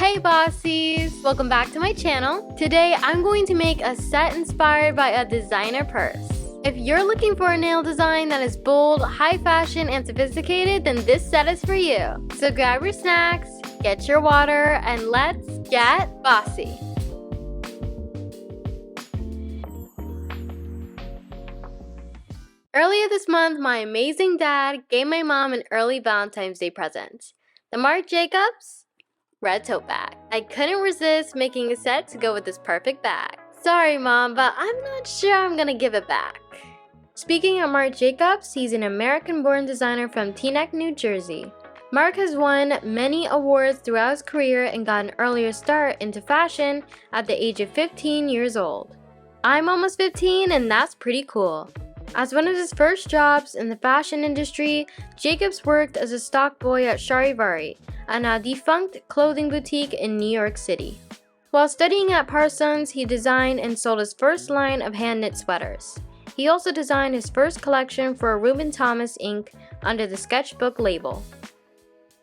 Hey Bossies! Welcome back to my channel. Today I'm going to make a set inspired by a designer purse. If you're looking for a nail design that is bold, high fashion, and sophisticated, then this set is for you. So grab your snacks, get your water, and let's get bossy. Earlier this month, my amazing dad gave my mom an early Valentine's Day present. The Marc Jacobs red tote bag. I couldn't resist making a set to go with this perfect bag. Sorry Mom, but I'm not sure I'm gonna give it back. Speaking of Marc Jacobs, he's an American-born designer from Teaneck, New Jersey. Marc has won many awards throughout his career and got an earlier start into fashion at the age of 15 years old. I'm almost 15 and that's pretty cool. As one of his first jobs in the fashion industry, Jacobs worked as a stock boy at Charivari, a now defunct clothing boutique in New York City. While studying at Parsons, he designed and sold his first line of hand-knit sweaters. He also designed his first collection for Reuben Thomas Inc. under the Sketchbook label.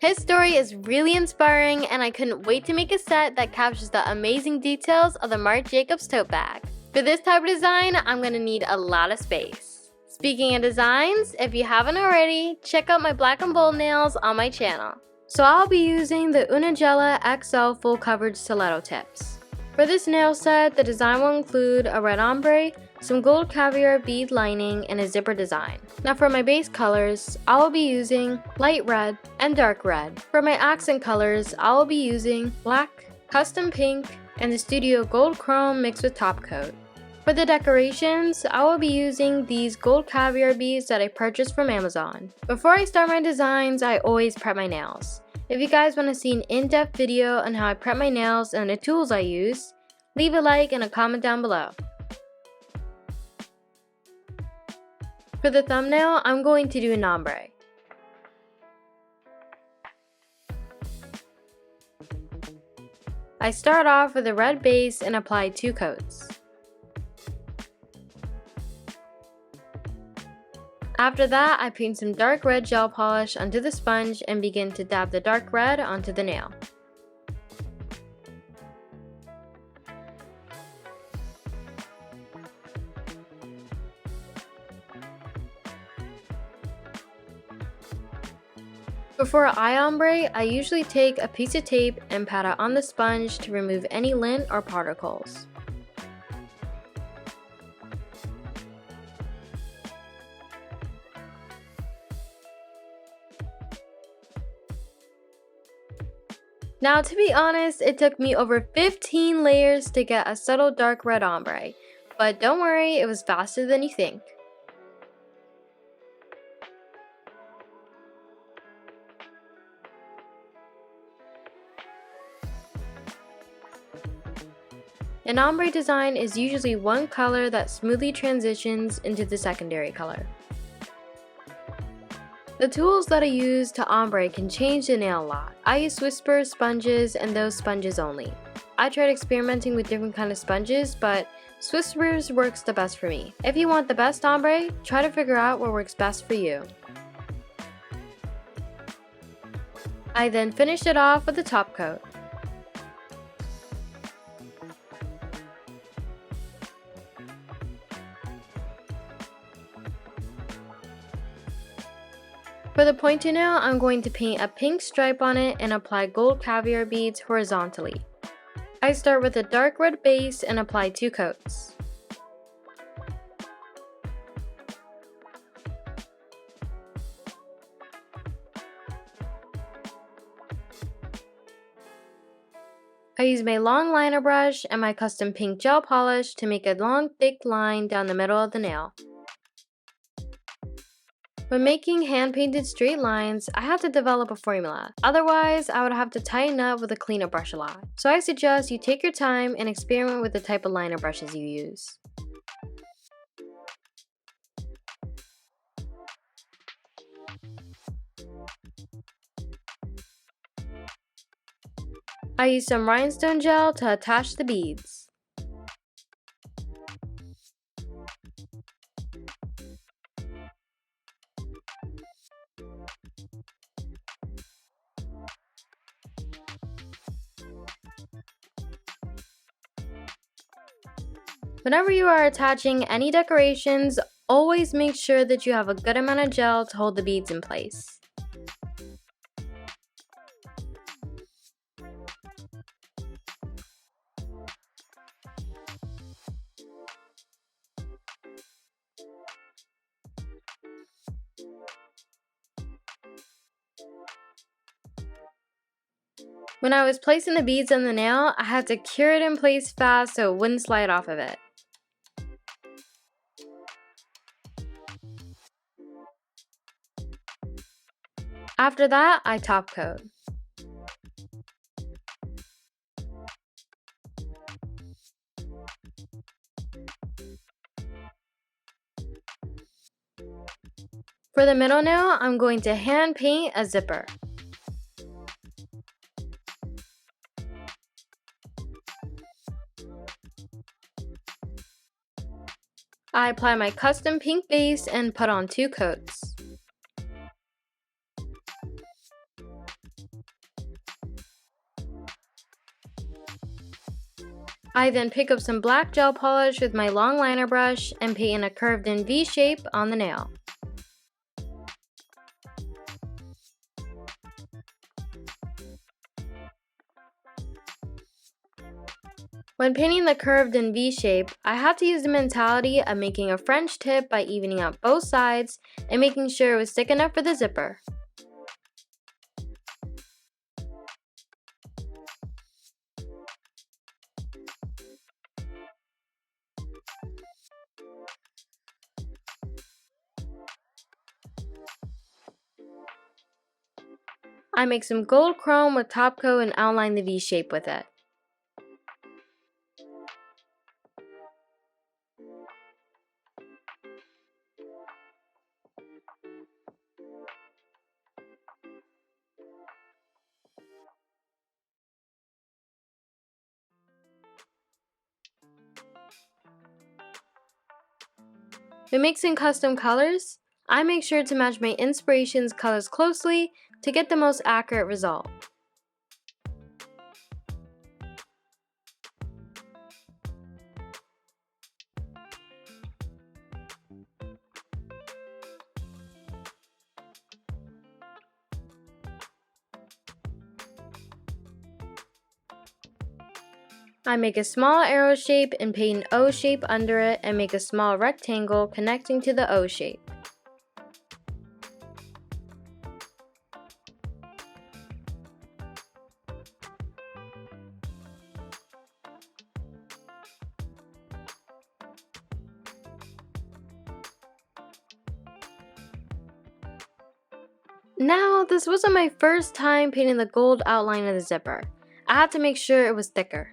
His story is really inspiring and I couldn't wait to make a set that captures the amazing details of the Marc Jacobs tote bag. For this type of design, I'm going to need a lot of space. Speaking of designs, if you haven't already, check out my black and bold nails on my channel. So I'll be using the Unigella XL full coverage stiletto tips. For this nail set, the design will include a red ombre, some gold caviar bead lining, and a zipper design. Now for my base colors, I will be using light red and dark red. For my accent colors, I will be using black, custom pink, and the Studio Gold Chrome mixed with top coat. For the decorations, I will be using these gold caviar beads that I purchased from Amazon. Before I start my designs, I always prep my nails. If you guys want to see an in-depth video on how I prep my nails and the tools I use, leave a like and a comment down below. For the thumbnail, I'm going to do an ombre. I start off with a red base and apply 2 coats. After that, I paint some dark red gel polish onto the sponge and begin to dab the dark red onto the nail. Before eye ombre, I usually take a piece of tape and pat it on the sponge to remove any lint or particles. Now to be honest, it took me over 15 layers to get a subtle dark red ombre, but don't worry, it was faster than you think. An ombre design is usually one color that smoothly transitions into the secondary color. The tools that I use to ombre can change the nail a lot. I use Whisper sponges and those sponges only. I tried experimenting with different kind of sponges, but Whisper's works the best for me. If you want the best ombre, try to figure out what works best for you. I then finished it off with a top coat. For the pointer nail, I'm going to paint a pink stripe on it and apply gold caviar beads horizontally. I start with a dark red base and apply 2 coats. I use my long liner brush and my custom pink gel polish to make a long thick line down the middle of the nail. When making hand-painted straight lines, I have to develop a formula. Otherwise, I would have to tighten up with a cleaner brush a lot. So I suggest you take your time and experiment with the type of liner brushes you use. I use some rhinestone gel to attach the beads. Whenever you are attaching any decorations, always make sure that you have a good amount of gel to hold the beads in place. When I was placing the beads on the nail, I had to cure it in place fast so it wouldn't slide off of it. After that, I top coat. For the middle nail, I'm going to hand paint a zipper. I apply my custom pink base and put on 2 coats. I then pick up some black gel polish with my long liner brush and paint in a curved in V shape on the nail. When painting the curved in V shape, I have to use the mentality of making a French tip by evening out both sides and making sure it was thick enough for the zipper. I make some gold chrome with top coat and outline the V shape with it. When mixing custom colors, I make sure to match my inspiration's colors closely to get the most accurate result. I make a small arrow shape and paint an O shape under it and make a small rectangle connecting to the O shape. Now, this wasn't my first time painting the gold outline of the zipper. I had to make sure it was thicker.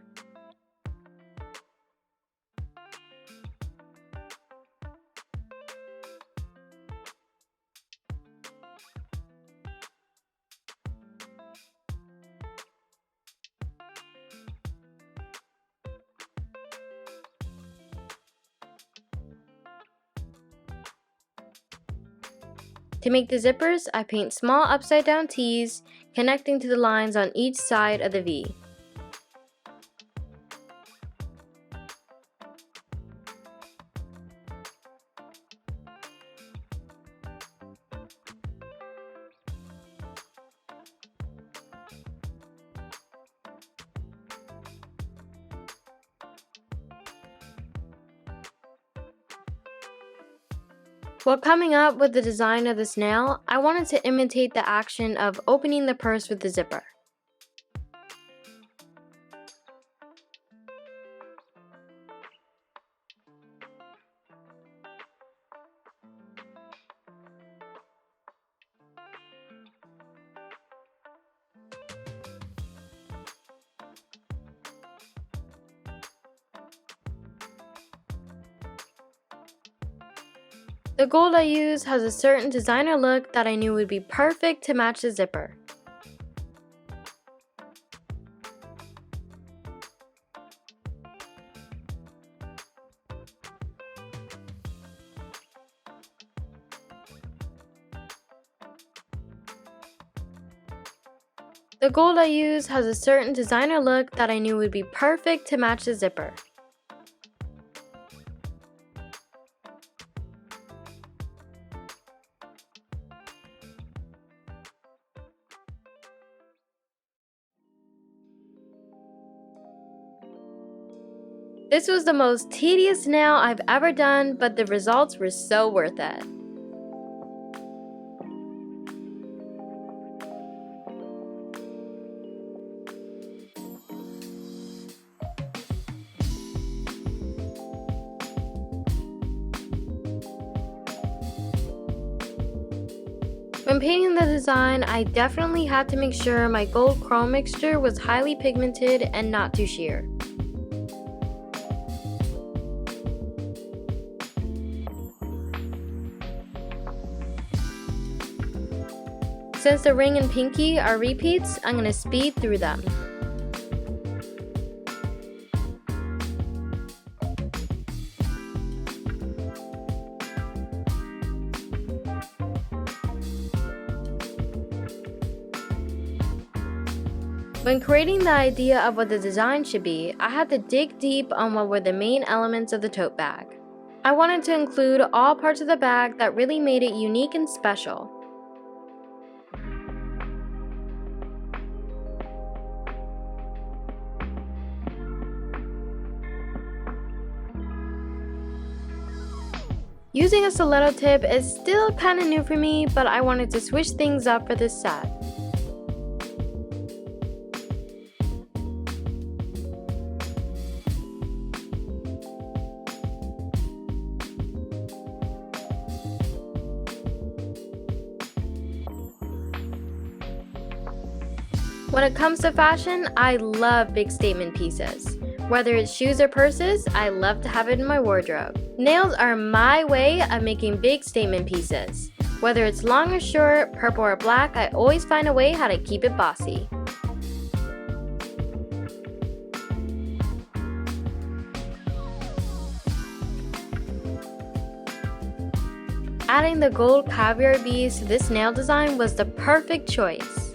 To make the zippers, I paint small upside down T's connecting to the lines on each side of the V. While coming up with the design of this nail, I wanted to imitate the action of opening the purse with the zipper. The gold I use has a certain designer look that I knew would be perfect to match the zipper. The gold I use has a certain designer look that I knew would be perfect to match the zipper. This was the most tedious nail I've ever done, but the results were so worth it. When painting the design, I definitely had to make sure my gold chrome mixture was highly pigmented and not too sheer. Since the ring and pinky are repeats, I'm going to speed through them. When creating the idea of what the design should be, I had to dig deep on what were the main elements of the tote bag. I wanted to include all parts of the bag that really made it unique and special. Using a stiletto tip is still kinda new for me, but I wanted to switch things up for this set. When it comes to fashion, I love big statement pieces. Whether it's shoes or purses, I love to have it in my wardrobe. Nails are my way of making big statement pieces. Whether it's long or short, purple or black, I always find a way how to keep it bossy. Adding the gold caviar beads to this nail design was the perfect choice.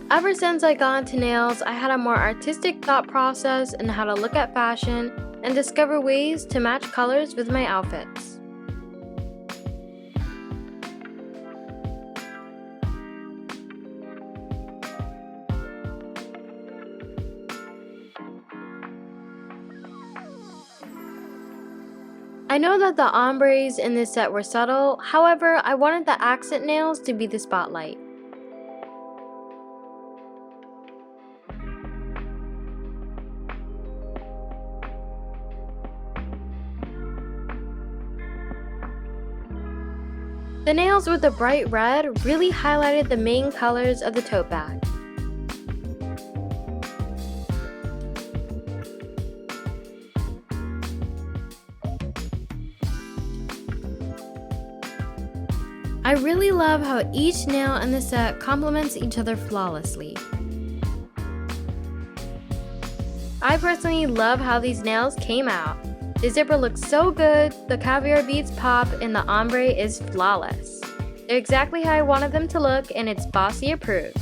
Ever since I got into nails, I had a more artistic thought process in how to look at fashion and discover ways to match colors with my outfits. I know that the ombres in this set were subtle, however, I wanted the accent nails to be the spotlight. The nails with the bright red really highlighted the main colors of the tote bag. I really love how each nail in the set complements each other flawlessly. I personally love how these nails came out. The zipper looks so good, the caviar beads pop, and the ombre is flawless. They're exactly how I wanted them to look, and it's Bossy approved.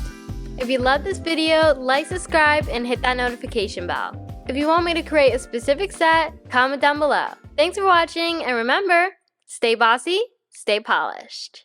If you love this video, like, subscribe, and hit that notification bell. If you want me to create a specific set, comment down below. Thanks for watching, and remember, stay bossy, stay polished.